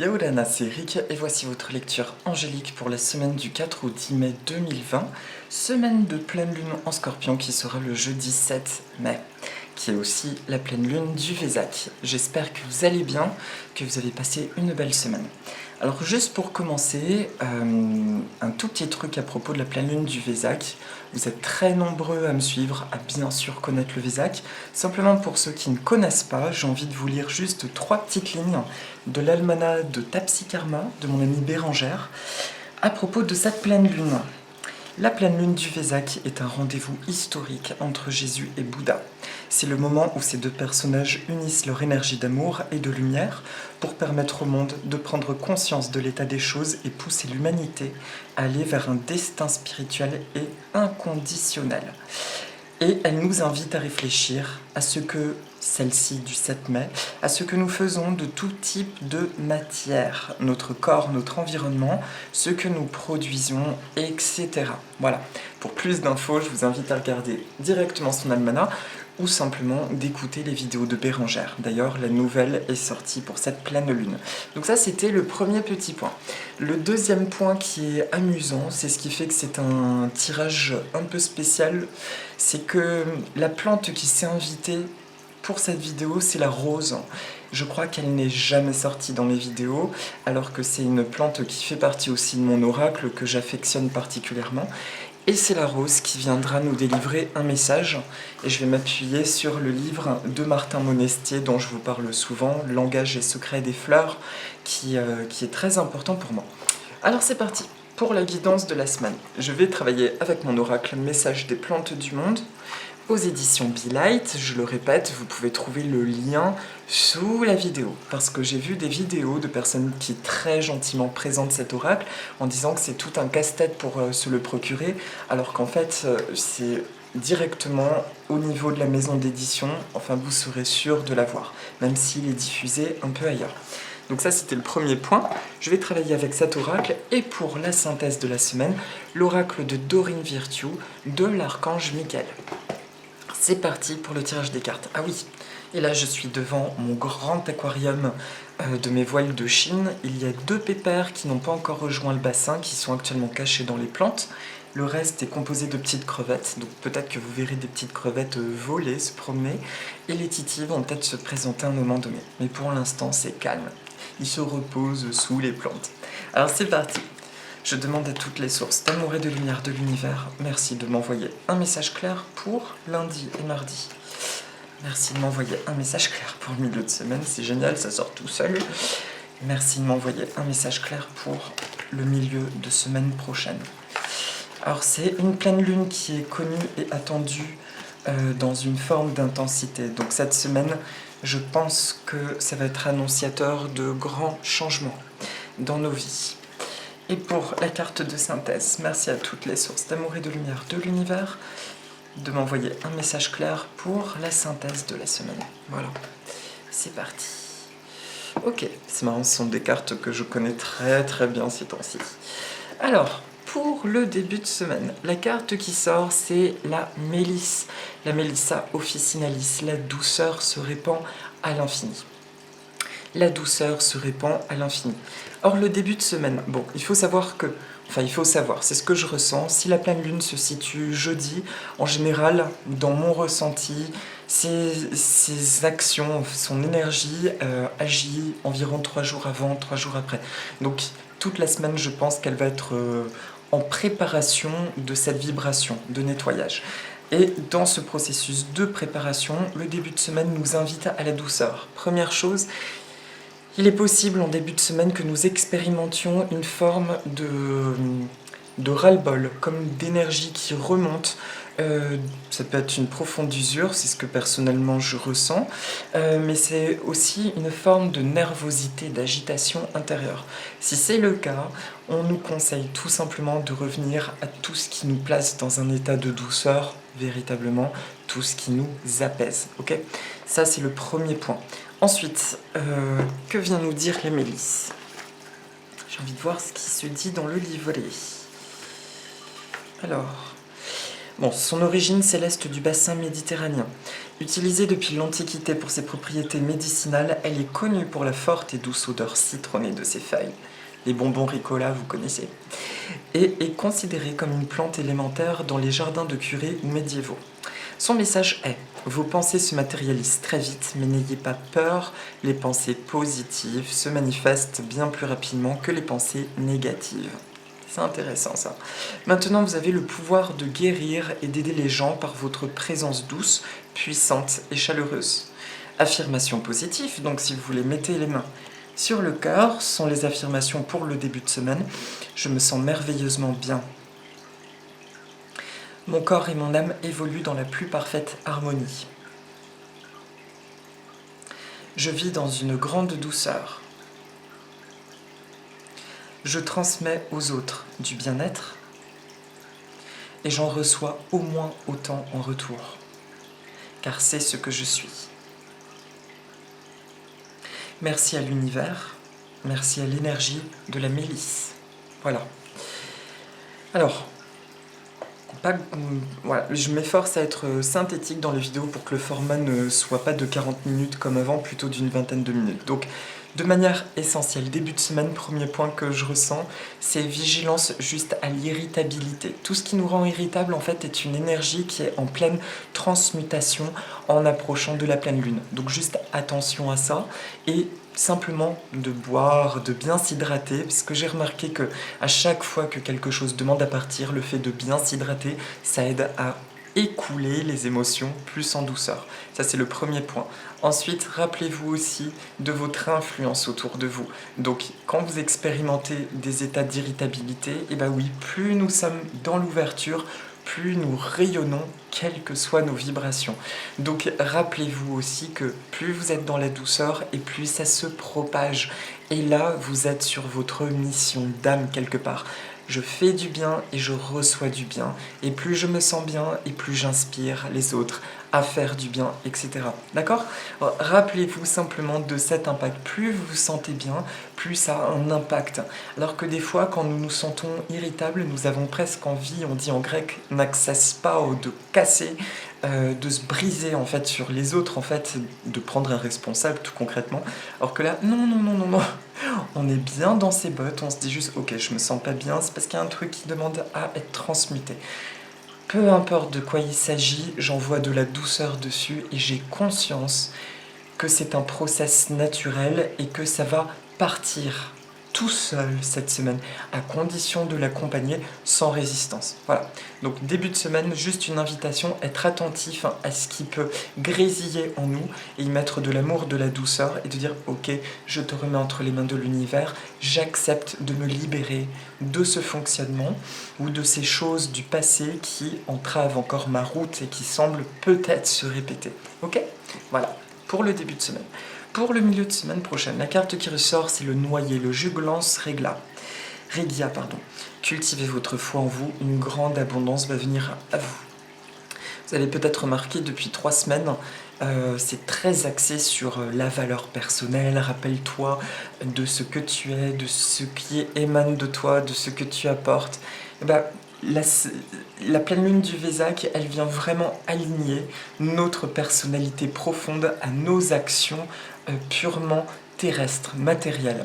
Yaorana, c'est Rick et voici votre lecture angélique pour la semaine du 4 au 10 mai 2020, semaine de pleine lune en Scorpion qui sera le jeudi 7 mai, qui est aussi la pleine lune du Vésac. J'espère que vous allez bien, que vous avez passé une belle semaine. Alors juste pour commencer, un tout petit truc à propos de la pleine lune du Vésac. Vous êtes très nombreux à me suivre, à bien sûr connaître le Vésac. Simplement pour ceux qui ne connaissent pas, j'ai envie de vous lire juste 3 petites lignes de l'almanach de Tapsikarma, de mon amie Bérangère, à propos de cette pleine lune. La pleine lune du Vésac est un rendez-vous historique entre Jésus et Bouddha. C'est le moment où ces deux personnages unissent leur énergie d'amour et de lumière pour permettre au monde de prendre conscience de l'état des choses et pousser l'humanité à aller vers un destin spirituel et inconditionnel. Et elle nous invite à réfléchir à ce que, celle-ci du 7 mai, à ce que nous faisons de tout type de matière, notre corps, notre environnement, ce que nous produisons, etc. Voilà. Pour plus d'infos, je vous invite à regarder directement son almanach ou simplement d'écouter les vidéos de Bérangère. D'ailleurs, la nouvelle est sortie pour cette pleine lune. Donc ça, c'était le premier petit point. Le deuxième point qui est amusant, c'est ce qui fait que c'est un tirage un peu spécial, c'est que la plante qui s'est invitée pour cette vidéo, c'est la rose. Je crois qu'elle n'est jamais sortie dans mes vidéos, alors que c'est une plante qui fait partie aussi de mon oracle, que j'affectionne particulièrement. Et c'est la rose qui viendra nous délivrer un message. Et je vais m'appuyer sur le livre de Martin Monestier, dont je vous parle souvent, Langage et secret des fleurs, qui est très important pour moi. Alors c'est parti pour la guidance de la semaine. Je vais travailler avec mon oracle Message des plantes du monde, aux éditions Be Light. Je le répète, vous pouvez trouver le lien sous la vidéo, parce que j'ai vu des vidéos de personnes qui très gentiment présentent cet oracle en disant que c'est tout un casse-tête pour se le procurer, alors qu'en fait c'est directement au niveau de la maison d'édition, enfin vous serez sûr de l'avoir, même s'il est diffusé un peu ailleurs. Donc ça, c'était le premier point. Je vais travailler avec cet oracle. Et pour la synthèse de la semaine, l'oracle de Dorine Virtue de l'archange Michael. C'est parti pour le tirage des cartes. Ah oui, et là je suis devant mon grand aquarium de mes voiles de Chine. Il y a 2 pépères qui n'ont pas encore rejoint le bassin, qui sont actuellement cachés dans les plantes. Le reste est composé de petites crevettes, donc peut-être que vous verrez des petites crevettes voler, se promener, et les titis vont peut-être se présenter à un moment donné. Mais pour l'instant, c'est calme. Ils se reposent sous les plantes. Alors c'est parti. Je demande à toutes les sources d'amour et de lumière de l'univers, merci de m'envoyer un message clair pour lundi et mardi. Merci de m'envoyer un message clair pour le milieu de semaine, c'est génial, ça sort tout seul. Merci de m'envoyer un message clair pour le milieu de semaine prochaine. Alors c'est une pleine lune qui est connue et attendue dans une forme d'intensité. Donc cette semaine, je pense que ça va être annonciateur de grands changements dans nos vies. Et pour la carte de synthèse, merci à toutes les sources d'amour et de lumière de l'univers de m'envoyer un message clair pour la synthèse de la semaine. Voilà, c'est parti. Ok, c'est marrant, ce sont des cartes que je connais très très bien ces temps-ci. Alors, pour le début de semaine, la carte qui sort, c'est la Mélisse. La Mélissa officinalis, la douceur se répand à l'infini. La douceur se répand à l'infini. Or, le début de semaine, bon, il faut savoir, c'est ce que je ressens. Si la pleine lune se situe jeudi, en général, dans mon ressenti, ses actions, son énergie agit environ 3 jours avant, 3 jours après. Donc, toute la semaine, je pense qu'elle va être en préparation de cette vibration de nettoyage. Et dans ce processus de préparation, le début de semaine nous invite à la douceur. Première chose, il est possible en début de semaine que nous expérimentions une forme de ras-le-bol, comme d'énergie qui remonte. Ça peut être une profonde usure, c'est ce que personnellement je ressens, mais c'est aussi une forme de nervosité, d'agitation intérieure. Si c'est le cas, on nous conseille tout simplement de revenir à tout ce qui nous place dans un état de douceur, véritablement, tout ce qui nous apaise. Ok ? Ça, c'est le premier point. Ensuite, que vient nous dire la Mélisse ? J'ai envie de voir ce qui se dit dans le livret. Alors, Bon, son origine céleste du bassin méditerranéen. Utilisée depuis l'Antiquité pour ses propriétés médicinales, elle est connue pour la forte et douce odeur citronnée de ses feuilles. Les bonbons Ricola, vous connaissez. Et est considérée comme une plante élémentaire dans les jardins de curés ou médiévaux. Son message est: vos pensées se matérialisent très vite, mais n'ayez pas peur, les pensées positives se manifestent bien plus rapidement que les pensées négatives. C'est intéressant ça. Maintenant, vous avez le pouvoir de guérir et d'aider les gens par votre présence douce, puissante et chaleureuse. Affirmations positives, donc si vous voulez, mettez les mains sur le cœur, sont les affirmations pour le début de semaine. Je me sens merveilleusement bien. Mon corps et mon âme évoluent dans la plus parfaite harmonie. Je vis dans une grande douceur. Je transmets aux autres du bien-être et j'en reçois au moins autant en retour, car c'est ce que je suis. Merci à l'univers, merci à l'énergie de la mélisse. Voilà. Alors, voilà, je m'efforce à être synthétique dans les vidéos pour que le format ne soit pas de 40 minutes comme avant, plutôt d'une vingtaine de minutes. Donc, de manière essentielle, début de semaine, premier point que je ressens, c'est vigilance juste à l'irritabilité. Tout ce qui nous rend irritable, en fait, est une énergie qui est en pleine transmutation en approchant de la pleine lune. Donc juste attention à ça et simplement de boire, de bien s'hydrater, parce que j'ai remarqué que à chaque fois que quelque chose demande à partir, le fait de bien s'hydrater, ça aide à écouler les émotions plus en douceur. Ça, c'est le premier point. Ensuite, rappelez-vous aussi de votre influence autour de vous. Donc, quand vous expérimentez des états d'irritabilité, et ben oui, plus nous sommes dans l'ouverture, plus nous rayonnons, quelles que soient nos vibrations. Donc, rappelez-vous aussi que plus vous êtes dans la douceur, et plus ça se propage. Et là, vous êtes sur votre mission d'âme quelque part. Je fais du bien et je reçois du bien. Et plus je me sens bien et plus j'inspire les autres à faire du bien, etc. D'accord ? Rappelez-vous simplement de cet impact. Plus vous vous sentez bien, plus ça a un impact. Alors que des fois, quand nous nous sentons irritables, nous avons presque envie, on dit en grec, naxaspao, de casser, de se briser en fait sur les autres, en fait, de prendre un responsable tout concrètement. Alors que là, non, non, non, non, non. On est bien dans ses bottes, on se dit juste ok, je me sens pas bien, c'est parce qu'il y a un truc qui demande à être transmuté. Peu importe de quoi il s'agit, j'envoie de la douceur dessus et j'ai conscience que c'est un process naturel et que ça va partir tout seul cette semaine, à condition de l'accompagner sans résistance. Voilà. Donc début de semaine, juste une invitation, être attentif à ce qui peut grésiller en nous et y mettre de l'amour, de la douceur et de dire ok, je te remets entre les mains de l'univers, j'accepte de me libérer de ce fonctionnement ou de ces choses du passé qui entravent encore ma route et qui semblent peut-être se répéter. Ok ? Voilà, pour le début de semaine. Pour le milieu de semaine prochaine, la carte qui ressort, c'est le noyer, le juglance Regia. Cultivez votre foi en vous, une grande abondance va venir à vous. Vous avez peut-être remarqué depuis 3 semaines, c'est très axé sur la valeur personnelle. Rappelle-toi de ce que tu es, de ce qui émane de toi, de ce que tu apportes. Et ben, la pleine lune du Vésac, elle vient vraiment aligner notre personnalité profonde à nos actions purement terrestres, matérielles.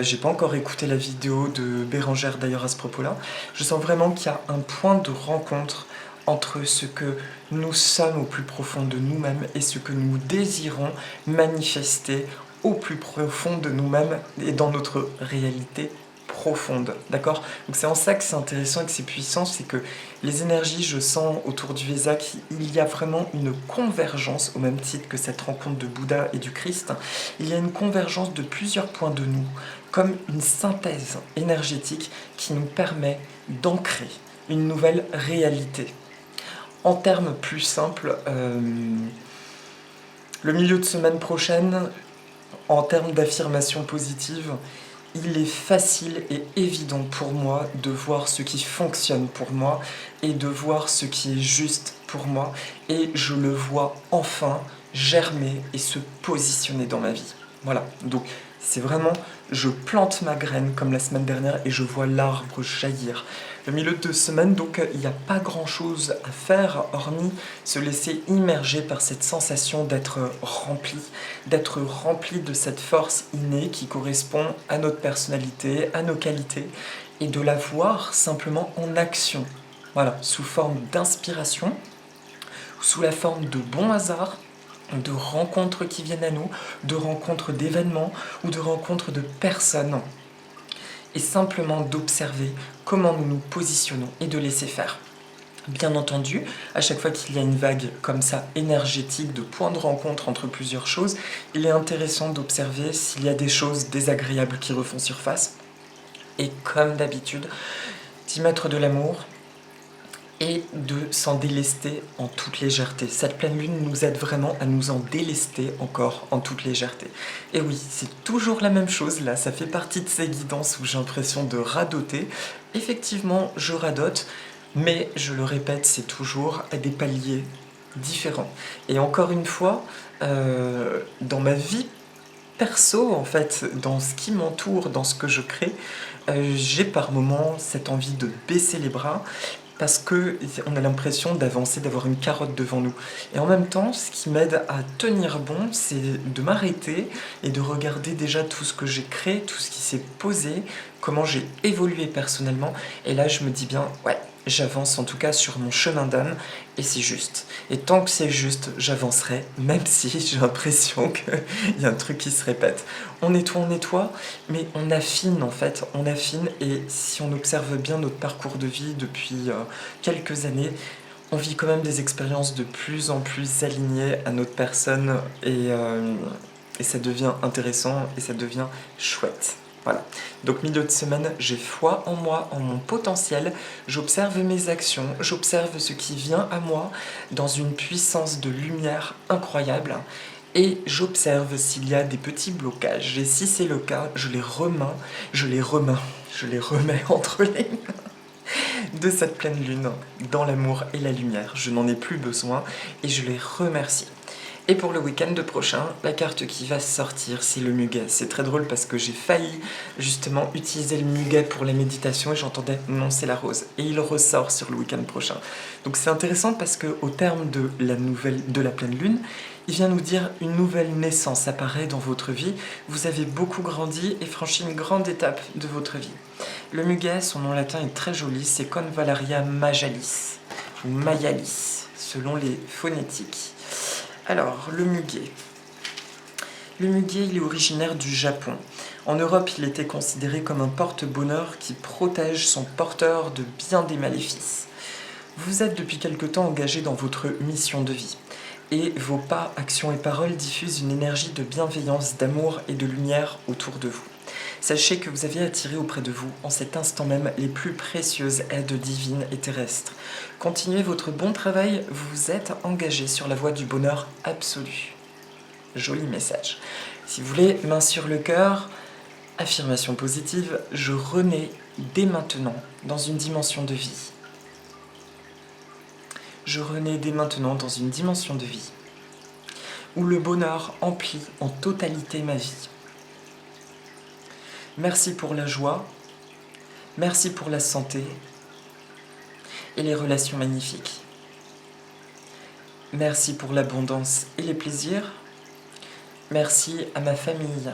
J'ai pas encore écouté la vidéo de Bérangère d'ailleurs à ce propos-là. Je sens vraiment qu'il y a un point de rencontre entre ce que nous sommes au plus profond de nous-mêmes et ce que nous désirons manifester au plus profond de nous-mêmes et dans notre réalité profonde, d'accord ? Donc c'est en ça que c'est intéressant et que c'est puissant, c'est que les énergies, je sens autour du Vésac, il y a vraiment une convergence, au même titre que cette rencontre de Bouddha et du Christ, il y a une convergence de plusieurs points de nous, comme une synthèse énergétique qui nous permet d'ancrer une nouvelle réalité. En termes plus simples, le milieu de semaine prochaine, en termes d'affirmation positive, il est facile et évident pour moi de voir ce qui fonctionne pour moi et de voir ce qui est juste pour moi. Et je le vois enfin germer et se positionner dans ma vie. Voilà, donc c'est vraiment je plante ma graine comme la semaine dernière et je vois l'arbre jaillir. Le milieu de semaine, donc, il n'y a pas grand-chose à faire hormis se laisser immerger par cette sensation d'être rempli de cette force innée qui correspond à notre personnalité, à nos qualités, et de la voir simplement en action. Voilà, sous forme d'inspiration, sous la forme de bons hasards, de rencontres qui viennent à nous, de rencontres d'événements ou de rencontres de personnes. Et simplement d'observer comment nous nous positionnons et de laisser faire. Bien entendu, à chaque fois qu'il y a une vague comme ça énergétique de points de rencontre entre plusieurs choses, il est intéressant d'observer s'il y a des choses désagréables qui refont surface. Et comme d'habitude, d'y mettre de l'amour, et de s'en délester en toute légèreté. Cette pleine lune nous aide vraiment à nous en délester encore en toute légèreté. Et oui, c'est toujours la même chose là, ça fait partie de ces guidances où j'ai l'impression de radoter. Effectivement, je radote, mais je le répète, c'est toujours à des paliers différents. Et encore une fois, dans ma vie perso, en fait, dans ce qui m'entoure, dans ce que je crée, j'ai par moments cette envie de baisser les bras parce qu'on a l'impression d'avancer, d'avoir une carotte devant nous. Et en même temps, ce qui m'aide à tenir bon, c'est de m'arrêter et de regarder déjà tout ce que j'ai créé, tout ce qui s'est posé, comment j'ai évolué personnellement. Et là, je me dis bien, ouais, j'avance en tout cas sur mon chemin d'âme, et c'est juste. Et tant que c'est juste, j'avancerai, même si j'ai l'impression qu'il y a un truc qui se répète. On nettoie, mais on affine en fait, on affine, et si on observe bien notre parcours de vie depuis quelques années, on vit quand même des expériences de plus en plus alignées à notre personne, et ça devient intéressant, et ça devient chouette. Voilà. Donc milieu de semaine, j'ai foi en moi, en mon potentiel, j'observe mes actions, j'observe ce qui vient à moi dans une puissance de lumière incroyable, et j'observe s'il y a des petits blocages. Et si c'est le cas, je les remets entre les mains de cette pleine lune, dans l'amour et la lumière. Je n'en ai plus besoin et je les remercie. Et pour le week-end prochain, la carte qui va sortir, c'est le muguet. C'est très drôle parce que j'ai failli justement utiliser le muguet pour les méditations et j'entendais non, c'est la rose. Et il ressort sur le week-end prochain. Donc c'est intéressant parce qu'au terme de la pleine lune, il vient nous dire une nouvelle naissance apparaît dans votre vie. Vous avez beaucoup grandi et franchi une grande étape de votre vie. Le muguet, son nom latin est très joli, c'est Convallaria majalis ou Mayalis, selon les phonétiques. Alors, le muguet. Le muguet, il est originaire du Japon. En Europe, il était considéré comme un porte-bonheur qui protège son porteur de bien des maléfices. Vous êtes depuis quelque temps engagé dans votre mission de vie. Et vos pas, actions et paroles diffusent une énergie de bienveillance, d'amour et de lumière autour de vous. Sachez que vous avez attiré auprès de vous, en cet instant même, les plus précieuses aides divines et terrestres. Continuez votre bon travail, vous vous êtes engagé sur la voie du bonheur absolu. Joli message. Si vous voulez, main sur le cœur, affirmation positive, je renais dès maintenant dans une dimension de vie. Je renais dès maintenant dans une dimension de vie où le bonheur emplit en totalité ma vie. Merci pour la joie, merci pour la santé et les relations magnifiques. Merci pour l'abondance et les plaisirs. Merci à ma famille.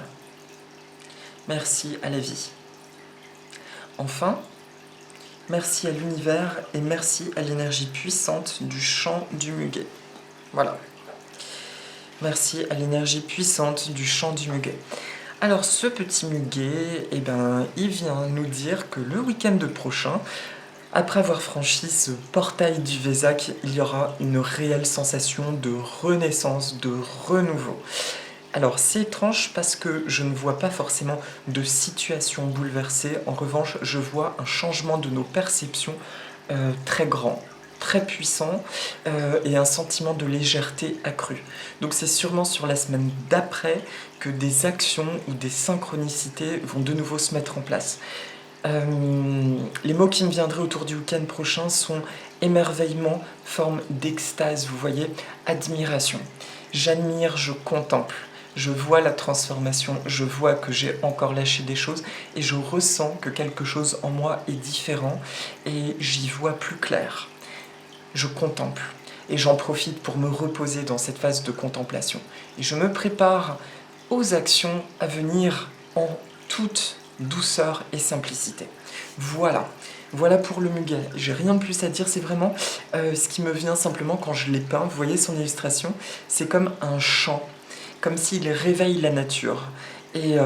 Merci à la vie. Enfin, merci à l'univers et merci à l'énergie puissante du chant du muguet. Voilà. Merci à l'énergie puissante du chant du muguet. Alors ce petit muguet, il vient nous dire que le week-end prochain, après avoir franchi ce portail du Vésac, il y aura une réelle sensation de renaissance, de renouveau. Alors c'est étrange parce que je ne vois pas forcément de situation bouleversée. En revanche, je vois un changement de nos perceptions très grand, très puissant et un sentiment de légèreté accrue. Donc c'est sûrement sur la semaine d'après que des actions ou des synchronicités vont de nouveau se mettre en place. Les mots qui me viendraient autour du week-end prochain sont émerveillement, forme d'extase, vous voyez, admiration. J'admire, je contemple. je vois la transformation, je vois que j'ai encore lâché des choses et je ressens que quelque chose en moi est différent et j'y vois plus clair. Je contemple et j'en profite pour me reposer dans cette phase de contemplation. Et je me prépare aux actions à venir en toute douceur et simplicité. Voilà. Voilà pour le muguet. J'ai rien de plus à dire, c'est vraiment ce qui me vient simplement quand je l'ai peint. Vous voyez son illustration, c'est comme un chant, comme s'il réveille la nature. Et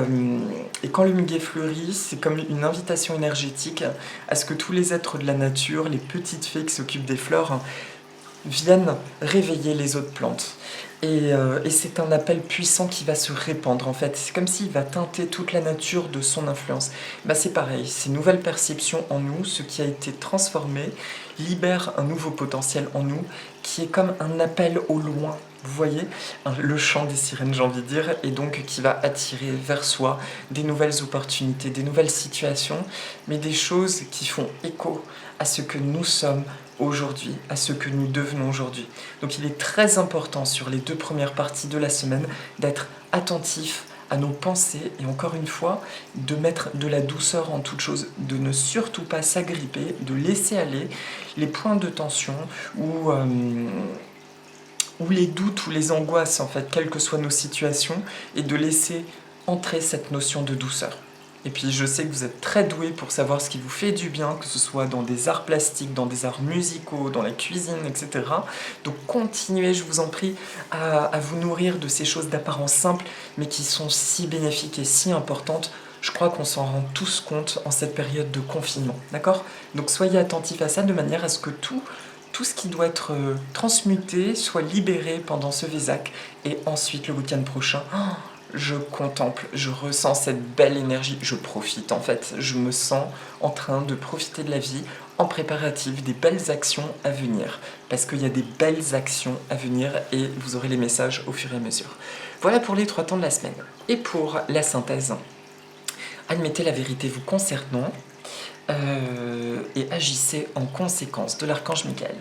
quand le muguet fleurit, c'est comme une invitation énergétique à ce que tous les êtres de la nature, les petites fées qui s'occupent des fleurs, viennent réveiller les autres plantes. Et c'est un appel puissant qui va se répandre en fait. C'est comme s'il va teinter toute la nature de son influence. Bah, c'est pareil, ces nouvelles perceptions en nous, ce qui a été transformé, libère un nouveau potentiel en nous qui est comme un appel au loin. Vous voyez, le chant des sirènes, j'ai envie de dire, et donc qui va attirer vers soi des nouvelles opportunités, des nouvelles situations, mais des choses qui font écho à ce que nous sommes aujourd'hui, à ce que nous devenons aujourd'hui. Donc il est très important sur les 2 premières parties de la semaine d'être attentif à nos pensées et encore une fois de mettre de la douceur en toute chose, de ne surtout pas s'agripper, de laisser aller les points de tension ou les doutes ou les angoisses en fait, quelles que soient nos situations, et de laisser entrer cette notion de douceur. Et puis je sais que vous êtes très doués pour savoir ce qui vous fait du bien, que ce soit dans des arts plastiques, dans des arts musicaux, dans la cuisine, etc. Donc continuez, je vous en prie, à vous nourrir de ces choses d'apparence simple, mais qui sont si bénéfiques et si importantes. Je crois qu'on s'en rend tous compte en cette période de confinement, d'accord? Donc soyez attentifs à ça de manière à ce que tout ce qui doit être transmuté soit libéré pendant ce Vésac. Et ensuite, le week-end prochain, je contemple, je ressens cette belle énergie, je profite en fait, je me sens en train de profiter de la vie en préparatif des belles actions à venir, parce qu'il y a des belles actions à venir et vous aurez les messages au fur et à mesure. Voilà pour les 3 temps de la semaine. Et pour la synthèse, admettez la vérité vous concernant et agissez en conséquence, de l'archange Michael.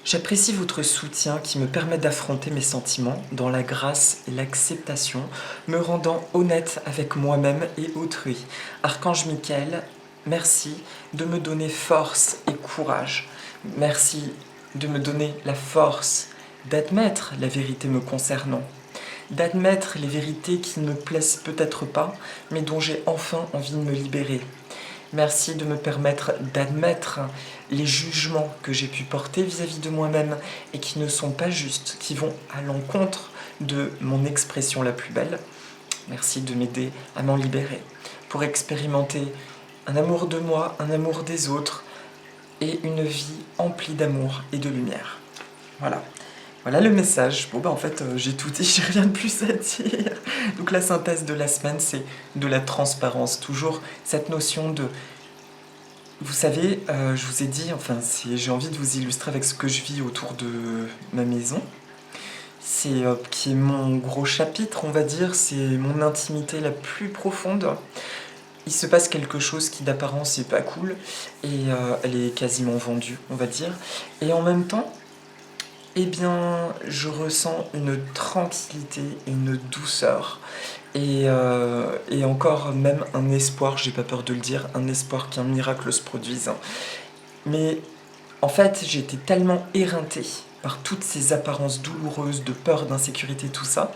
J'apprécie votre soutien qui me permet d'affronter mes sentiments dans la grâce et l'acceptation, me rendant honnête avec moi-même et autrui. Archange Michael, merci de me donner force et courage. Merci de me donner la force d'admettre la vérité me concernant, d'admettre les vérités qui ne me plaisent peut-être pas, mais dont j'ai enfin envie de me libérer. Merci de me permettre d'admettre les jugements que j'ai pu porter vis-à-vis de moi-même et qui ne sont pas justes, qui vont à l'encontre de mon expression la plus belle. Merci de m'aider à m'en libérer pour expérimenter un amour de moi, un amour des autres et une vie emplie d'amour et de lumière. Voilà. Voilà le message. Bon en fait j'ai tout dit, j'ai rien de plus à dire. Donc la synthèse de la semaine, c'est de la transparence. Toujours cette notion de... Vous savez, je vous ai dit, j'ai envie de vous illustrer avec ce que je vis autour de ma maison. C'est qui est mon gros chapitre, on va dire, c'est mon intimité la plus profonde. Il se passe quelque chose qui d'apparence est pas cool et elle est quasiment vendue, on va dire. Et en même temps, eh bien, je ressens une tranquillité et une douceur et encore même un espoir, j'ai pas peur de le dire, un espoir qu'un miracle se produise. Mais en fait, j'ai été tellement éreintée par toutes ces apparences douloureuses de peur, d'insécurité, tout ça,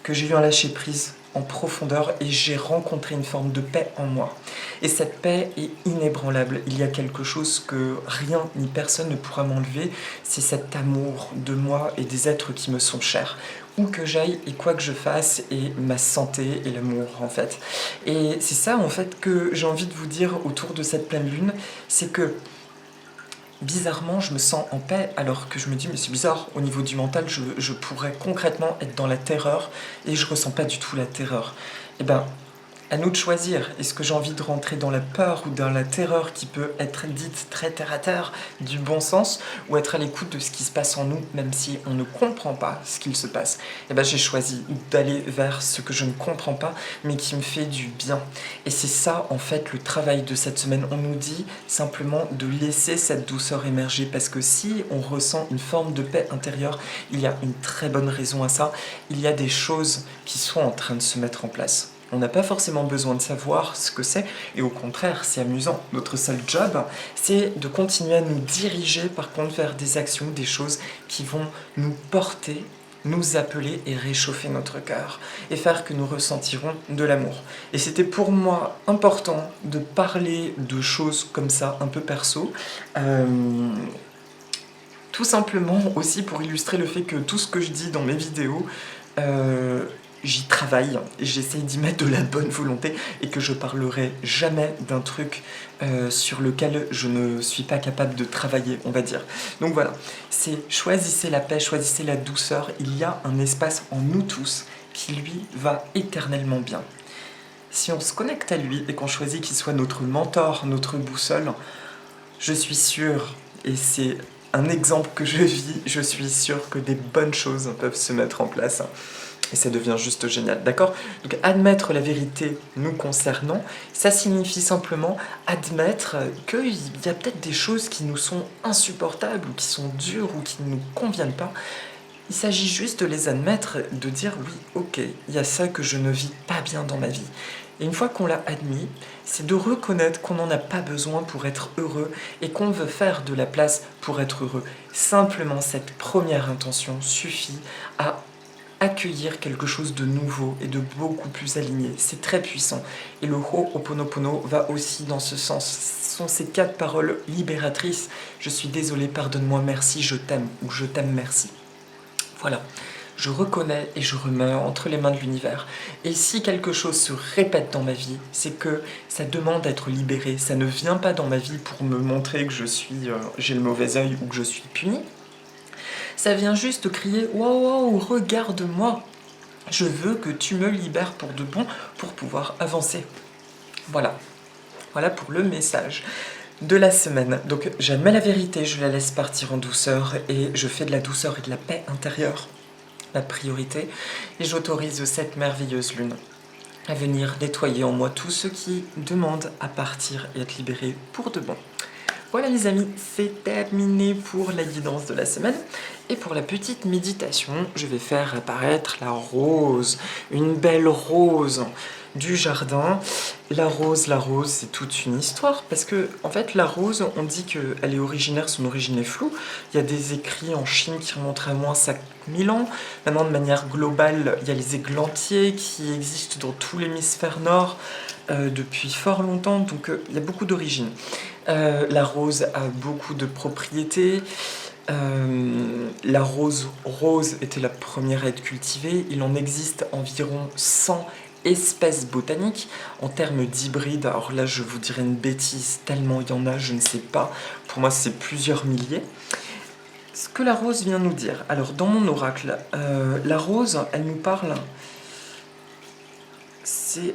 que j'ai eu un lâcher-prise en profondeur et j'ai rencontré une forme de paix en moi. Et cette paix est inébranlable. Il y a quelque chose que rien ni personne ne pourra m'enlever, c'est cet amour de moi et des êtres qui me sont chers. Où que j'aille et quoi que je fasse, et ma santé et l'amour en fait. Et c'est ça en fait que j'ai envie de vous dire autour de cette pleine lune, c'est que bizarrement, je me sens en paix alors que je me dis mais c'est bizarre, au niveau du mental, je pourrais concrètement être dans la terreur et je ressens pas du tout la terreur. Et ben, À nous de choisir, est-ce que j'ai envie de rentrer dans la peur ou dans la terreur qui peut être dite très terre à terre, du bon sens, ou être à l'écoute de ce qui se passe en nous, même si on ne comprend pas ce qu'il se passe. Et ben j'ai choisi d'aller vers ce que je ne comprends pas, mais qui me fait du bien. Et c'est ça, en fait, le travail de cette semaine. On nous dit simplement de laisser cette douceur émerger, parce que si on ressent une forme de paix intérieure, il y a une très bonne raison à ça. Il y a des choses qui sont en train de se mettre en place. On n'a pas forcément besoin de savoir ce que c'est, et au contraire, c'est amusant. Notre seul job, c'est de continuer à nous diriger, par contre, vers des actions, des choses qui vont nous porter, nous appeler et réchauffer notre cœur, et faire que nous ressentirons de l'amour. Et c'était pour moi important de parler de choses comme ça, un peu perso, tout simplement aussi pour illustrer le fait que tout ce que je dis dans mes vidéos, j'y travaille, j'essaye d'y mettre de la bonne volonté et que je parlerai jamais d'un truc sur lequel je ne suis pas capable de travailler, on va dire. Donc voilà, c'est choisissez la paix, choisissez la douceur, il y a un espace en nous tous qui lui va éternellement bien. Si on se connecte à lui et qu'on choisit qu'il soit notre mentor, notre boussole, je suis sûre, et c'est un exemple que je vis, je suis sûre que des bonnes choses peuvent se mettre en place. Et ça devient juste génial, d'accord? Donc admettre la vérité nous concernant, ça signifie simplement admettre qu'il y a peut-être des choses qui nous sont insupportables, ou qui sont dures, ou qui ne nous conviennent pas. Il s'agit juste de les admettre, de dire oui, ok, il y a ça que je ne vis pas bien dans ma vie. Et une fois qu'on l'a admis, c'est de reconnaître qu'on n'en a pas besoin pour être heureux et qu'on veut faire de la place pour être heureux. Simplement, cette première intention suffit à accueillir quelque chose de nouveau et de beaucoup plus aligné. C'est très puissant. Et le Ho'oponopono va aussi dans ce sens. Ce sont ces 4 paroles libératrices. Je suis désolé, pardonne-moi, merci, je t'aime, ou je t'aime, merci. Voilà. Je reconnais et je remets entre les mains de l'univers. Et si quelque chose se répète dans ma vie, c'est que ça demande d'être libéré. Ça ne vient pas dans ma vie pour me montrer que j'ai le mauvais œil ou que je suis puni. Ça vient juste crier « Waouh, regarde-moi ! Je veux que tu me libères pour de bon, pour pouvoir avancer. » Voilà. Voilà pour le message de la semaine. Donc j'admets la vérité, je la laisse partir en douceur et je fais de la douceur et de la paix intérieure la priorité. Et j'autorise cette merveilleuse lune à venir nettoyer en moi tout ce qui demande à partir et être libéré pour de bon. Voilà les amis, c'est terminé pour la guidance de la semaine. Et pour la petite méditation, je vais faire apparaître la rose, une belle rose du jardin. La rose, c'est toute une histoire, parce que en fait la rose, on dit qu'elle est originaire, son origine est floue. Il y a des écrits en Chine qui remontent à moins 5000 ans. Maintenant, de manière globale, il y a les églantiers qui existent dans tout l'hémisphère nord depuis fort longtemps, donc il y a beaucoup d'origines. La rose a beaucoup de propriétés. La rose était la première à être cultivée. Il en existe environ 100 espèces botaniques. En termes d'hybrides, alors là je vous dirais une bêtise, tellement il y en a, je ne sais pas. Pour moi c'est plusieurs milliers. Ce que la rose vient nous dire. Alors dans mon oracle, la rose, elle nous parle...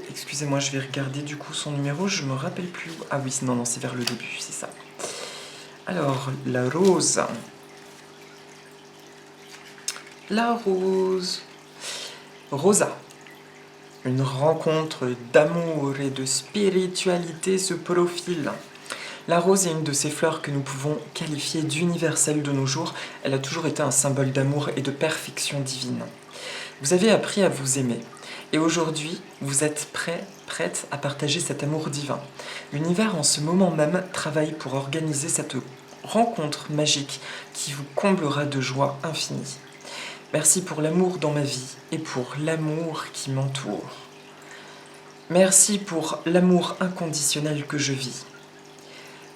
Excusez-moi, je vais regarder du coup son numéro, je me rappelle plus. Ah oui, non, c'est vers le début, c'est ça. Alors, la rose. La rose. Rosa. Une rencontre d'amour et de spiritualité se profile. La rose est une de ces fleurs que nous pouvons qualifier d'universelle de nos jours. Elle a toujours été un symbole d'amour et de perfection divine. Vous avez appris à vous aimer. Et aujourd'hui, vous êtes prête à partager cet amour divin. L'univers, en ce moment même, travaille pour organiser cette rencontre magique qui vous comblera de joie infinie. Merci pour l'amour dans ma vie et pour l'amour qui m'entoure. Merci pour l'amour inconditionnel que je vis.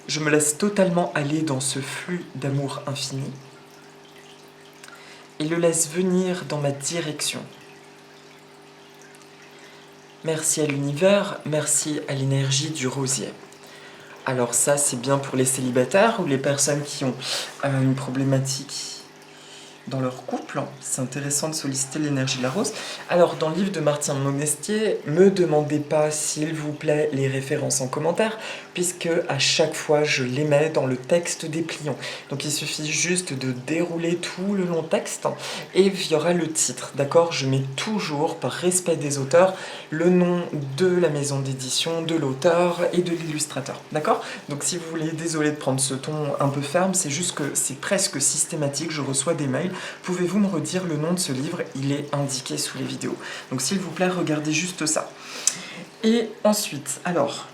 Je me laisse totalement aller dans ce flux d'amour infini et le laisse venir dans ma direction. Merci à l'univers, merci à l'énergie du rosier. Alors ça, c'est bien pour les célibataires ou les personnes qui ont une problématique dans leur couple. C'est intéressant de solliciter l'énergie de la rose. Alors, dans le livre de Martin Monestier, me demandez pas, s'il vous plaît, les références en commentaire, puisque à chaque fois, je les mets dans le texte dépliant. Donc, il suffit juste de dérouler tout le long texte, et il y aura le titre, d'accord? Je mets toujours, par respect des auteurs, le nom de la maison d'édition, de l'auteur et de l'illustrateur, d'accord? Donc, si vous voulez, désolé de prendre ce ton un peu ferme, c'est juste que c'est presque systématique, je reçois des mails. Pouvez-vous me redire le nom de ce livre? Il est indiqué sous les vidéos. Donc s'il vous plaît, regardez juste ça. Et ensuite, alors,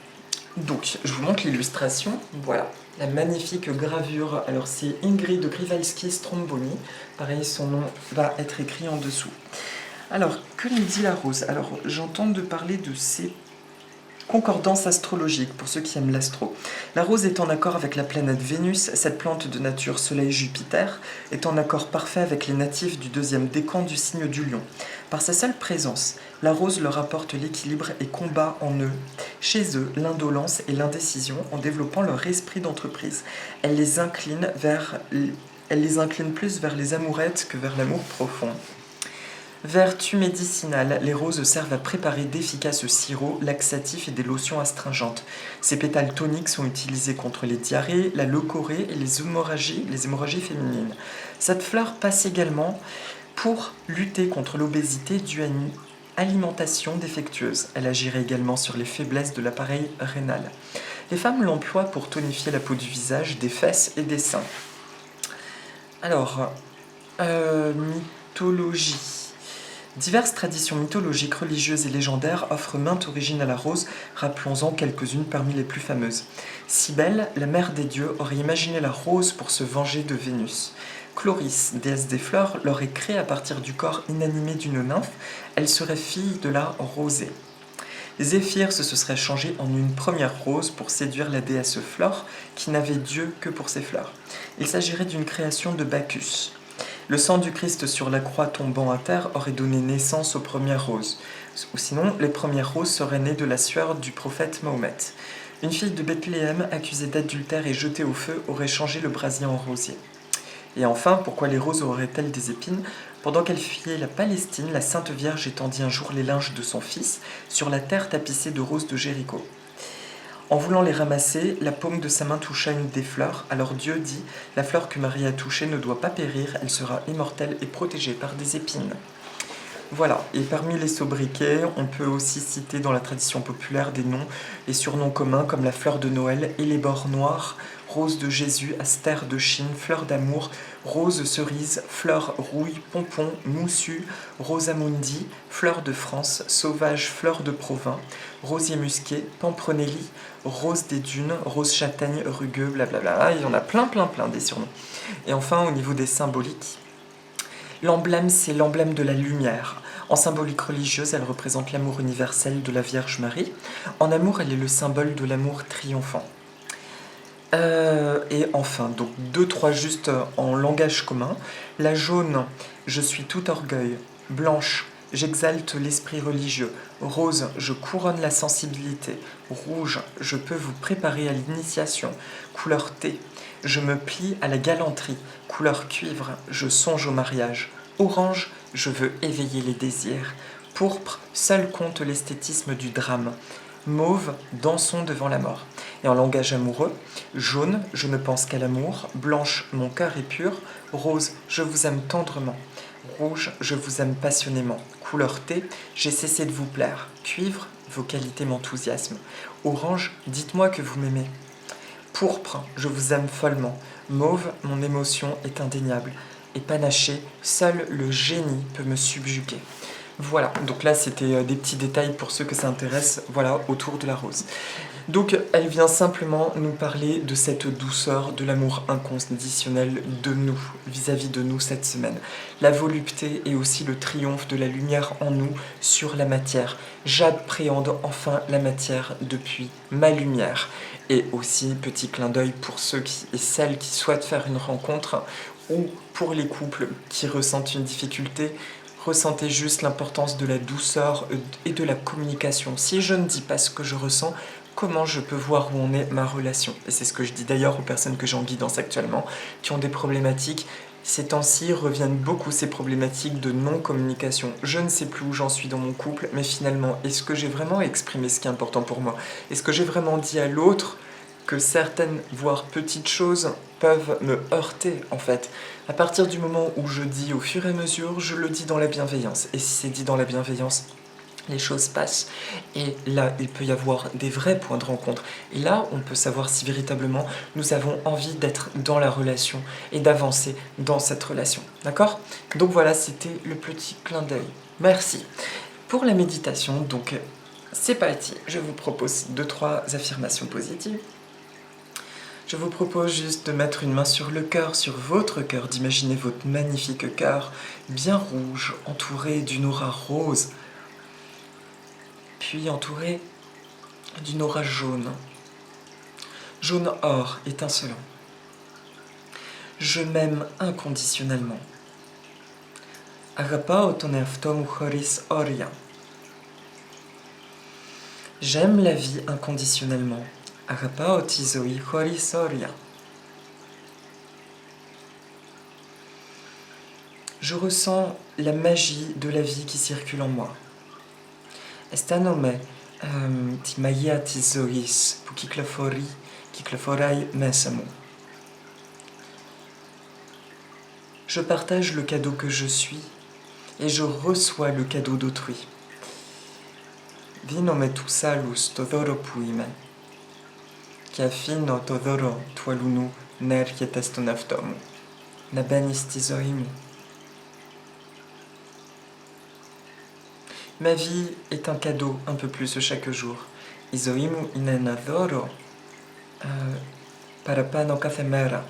donc, je vous montre l'illustration. Voilà, la magnifique gravure. Alors c'est Ingrid Grivalski-Stromboni. Pareil, son nom va être écrit en dessous. Alors, que nous dit la rose? Alors, j'entends de parler de ces concordance astrologique, pour ceux qui aiment l'astro. La rose est en accord avec la planète Vénus, cette plante de nature Soleil-Jupiter est en accord parfait avec les natifs du deuxième décan du signe du Lion. Par sa seule présence, la rose leur apporte l'équilibre et combat en eux. Chez eux, l'indolence et l'indécision en développant leur esprit d'entreprise. Elle les incline plus vers les amourettes que vers l'amour profond. Vertu médicinale, les roses servent à préparer d'efficaces sirops, laxatifs et des lotions astringentes. Ces pétales toniques sont utilisés contre les diarrhées, la leucorrhée et les hémorragies féminines. Cette fleur passe également pour lutter contre l'obésité due à une alimentation défectueuse. Elle agirait également sur les faiblesses de l'appareil rénal. Les femmes l'emploient pour tonifier la peau du visage, des fesses et des seins. Alors, mythologie. Diverses traditions mythologiques, religieuses et légendaires offrent maintes origines à la rose, rappelons-en quelques-unes parmi les plus fameuses. Cybèle, la mère des dieux, aurait imaginé la rose pour se venger de Vénus. Chloris, déesse des fleurs, l'aurait créée à partir du corps inanimé d'une nymphe, elle serait fille de la rosée. Zéphyr se serait changé en une première rose pour séduire la déesse Flore, qui n'avait Dieu que pour ses fleurs. Il s'agirait d'une création de Bacchus. Le sang du Christ sur la croix tombant à terre aurait donné naissance aux premières roses. Ou sinon, les premières roses seraient nées de la sueur du prophète Mahomet. Une fille de Bethléem, accusée d'adultère et jetée au feu, aurait changé le brasier en rosier. Et enfin, pourquoi les roses auraient-elles des épines? Pendant qu'elle fuyait la Palestine, la Sainte Vierge étendit un jour les linges de son fils sur la terre tapissée de roses de Jéricho. En voulant les ramasser, la paume de sa main toucha une des fleurs. Alors Dieu dit, la fleur que Marie a touchée ne doit pas périr, elle sera immortelle et protégée par des épines. Voilà, et parmi les sobriquets, on peut aussi citer dans la tradition populaire des noms et surnoms communs comme la fleur de Noël, Hellebore noire, rose de Jésus, astère de Chine, fleur d'amour, rose cerise, fleur rouille, pompon, moussu, rosamundi, fleur de France, sauvage, fleur de Provins, rosier musqué, pamprenelli, rose des dunes, rose châtaigne, rugueux, blablabla. Il y en a plein des surnoms. Et enfin, au niveau des symboliques, l'emblème, c'est l'emblème de la lumière. En symbolique religieuse, elle représente l'amour universel de la Vierge Marie. En amour, elle est le symbole de l'amour triomphant. Et enfin, donc 2-3 juste en langage commun. La jaune, je suis tout orgueil. Blanche, j'exalte l'esprit religieux. Rose, je couronne la sensibilité. Rouge, je peux vous préparer à l'initiation. Couleur thé, je me plie à la galanterie. Couleur cuivre, je songe au mariage. Orange, je veux éveiller les désirs. Pourpre, seul compte l'esthétisme du drame. Mauve, dansons devant la mort. Et en langage amoureux, jaune, je ne pense qu'à l'amour. Blanche, mon cœur est pur. Rose, je vous aime tendrement. Rouge, je vous aime passionnément. Couleur thé, j'ai cessé de vous plaire. Cuivre, vos qualités m'enthousiasment. Orange, dites-moi que vous m'aimez. Pourpre, je vous aime follement. Mauve, mon émotion est indéniable. Et panaché, seul le génie peut me subjuguer. Voilà, donc là c'était des petits détails pour ceux que ça intéresse, voilà, autour de la rose. Donc elle vient simplement nous parler de cette douceur, de l'amour inconditionnel de nous, vis-à-vis de nous cette semaine. La volupté et aussi le triomphe de la lumière en nous sur la matière. J'appréhende enfin la matière depuis ma lumière. Et aussi, petit clin d'œil pour ceux et celles qui souhaitent faire une rencontre ou pour les couples qui ressentent une difficulté, ressentez juste l'importance de la douceur et de la communication. Si je ne dis pas ce que je ressens, comment je peux voir où en est ma relation. Et c'est ce que je dis d'ailleurs aux personnes que j'en guidance actuellement, qui ont des problématiques. Ces temps-ci reviennent beaucoup ces problématiques de non-communication. Je ne sais plus où j'en suis dans mon couple, mais finalement, est-ce que j'ai vraiment exprimé ce qui est important pour moi? Est-ce que j'ai vraiment dit à l'autre que certaines, voire petites choses, peuvent me heurter en fait? À partir du moment où je dis au fur et à mesure, je le dis dans la bienveillance. Et si c'est dit dans la bienveillance, les choses passent. Et là, il peut y avoir des vrais points de rencontre. Et là, on peut savoir si véritablement nous avons envie d'être dans la relation et d'avancer dans cette relation. D'accord? Donc voilà, c'était le petit clin d'œil. Merci. Pour la méditation, donc, c'est parti. Je vous propose 2-3 affirmations positives. Je vous propose juste de mettre une main sur le cœur, sur votre cœur, d'imaginer votre magnifique cœur, bien rouge, entouré d'une aura rose, puis entouré d'une aura jaune, jaune or étincelant. Je m'aime inconditionnellement. Agapao ton eaftom choris oria. J'aime la vie inconditionnellement. Agapao tizoi choris oria. Je ressens la magie de la vie qui circule en moi. Estanome timaya tizois pukikloforai mesamu. Je partage le cadeau que je suis et je reçois le cadeau d'autrui. Vinome tu salus todoro puime. Kiafino todoro tualunu nerkietastonaftomu. Nabanis tizoimu. Ma vie est un cadeau un peu plus chaque jour. Izoimu inenadoro parapano kathemera.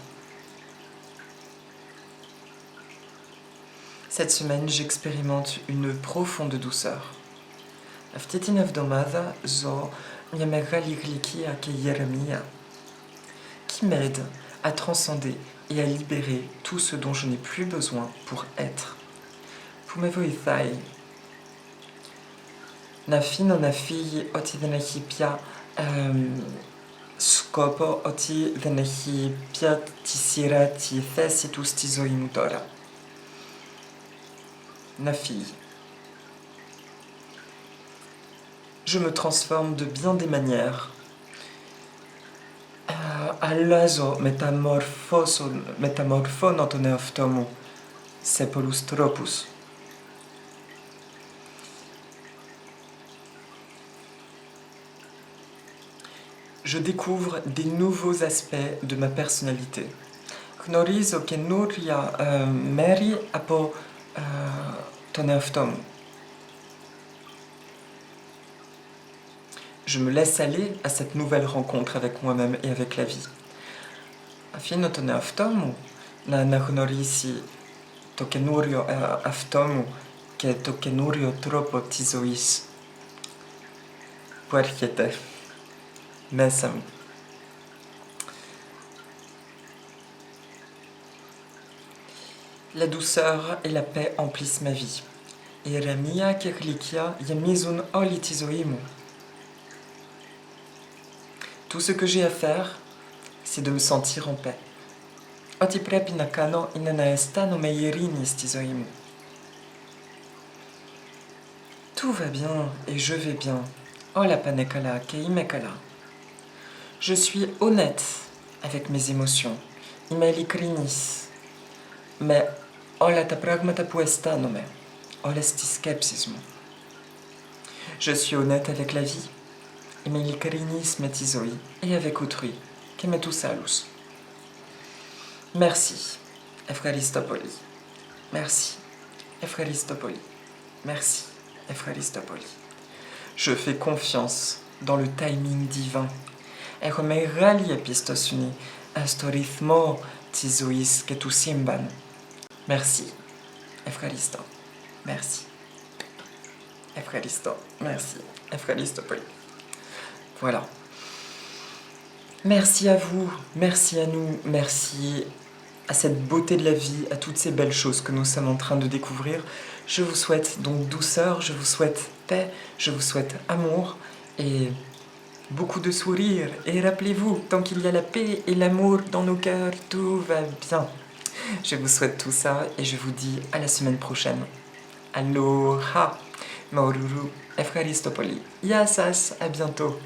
Cette semaine, j'expérimente une profonde douceur. Aftetinavdomada zo nyamegaligliki ake Yeremia, qui m'aide à transcender et à libérer tout ce dont je n'ai plus besoin pour être. Pumevoithai. Nafino nafi oti denahipia scopo oti denahipia tisira ti thesitus tizoimutora. Nafi. Je me transforme de bien des manières. Allazo metamorphonotoneoftomu sepolus tropus. Je découvre des nouveaux aspects de ma personnalité. Knorizo que nuria meri apo toneoftomu. Je me laisse aller à cette nouvelle rencontre avec moi-même et avec la vie. Afino toneoftomu na nahonorisi tokenurio aftomu que tokenurio tropo tizois. Puerchiete. Mesam. La douceur et la paix emplissent ma vie. Yeremia kirlikia yemizun olitizoimu. Tout ce que j'ai à faire, c'est de me sentir en paix. Otiprepinakano inanaestano meierinis tizoimu. Tout va bien et je vais bien. Ola panekala keimekala. Je suis honnête avec mes émotions. Imelikrinis. Mais ola ta pragmata puestanome. Olesti skepsismo. Je suis honnête avec la vie. Imelikrinis metizoi. Et avec autrui. Kemetusalus. Merci. Efraristopoli. Merci. Efraristopoli. Merci. Efraristopoli. Je fais confiance dans le timing divin. Echomeirali epistosuni astorithmo tizois ketusimban. Merci. Efraristo. Merci. Efraristo. Merci. Efraristopoli. Voilà. Merci à vous, merci à nous, merci à cette beauté de la vie, à toutes ces belles choses que nous sommes en train de découvrir. Je vous souhaite donc douceur, je vous souhaite paix, je vous souhaite amour et beaucoup de sourires, et rappelez-vous, tant qu'il y a la paix et l'amour dans nos cœurs, tout va bien. Je vous souhaite tout ça et je vous dis à la semaine prochaine. Aloha, Maururu, Efkaristopoli, Yassas, à bientôt.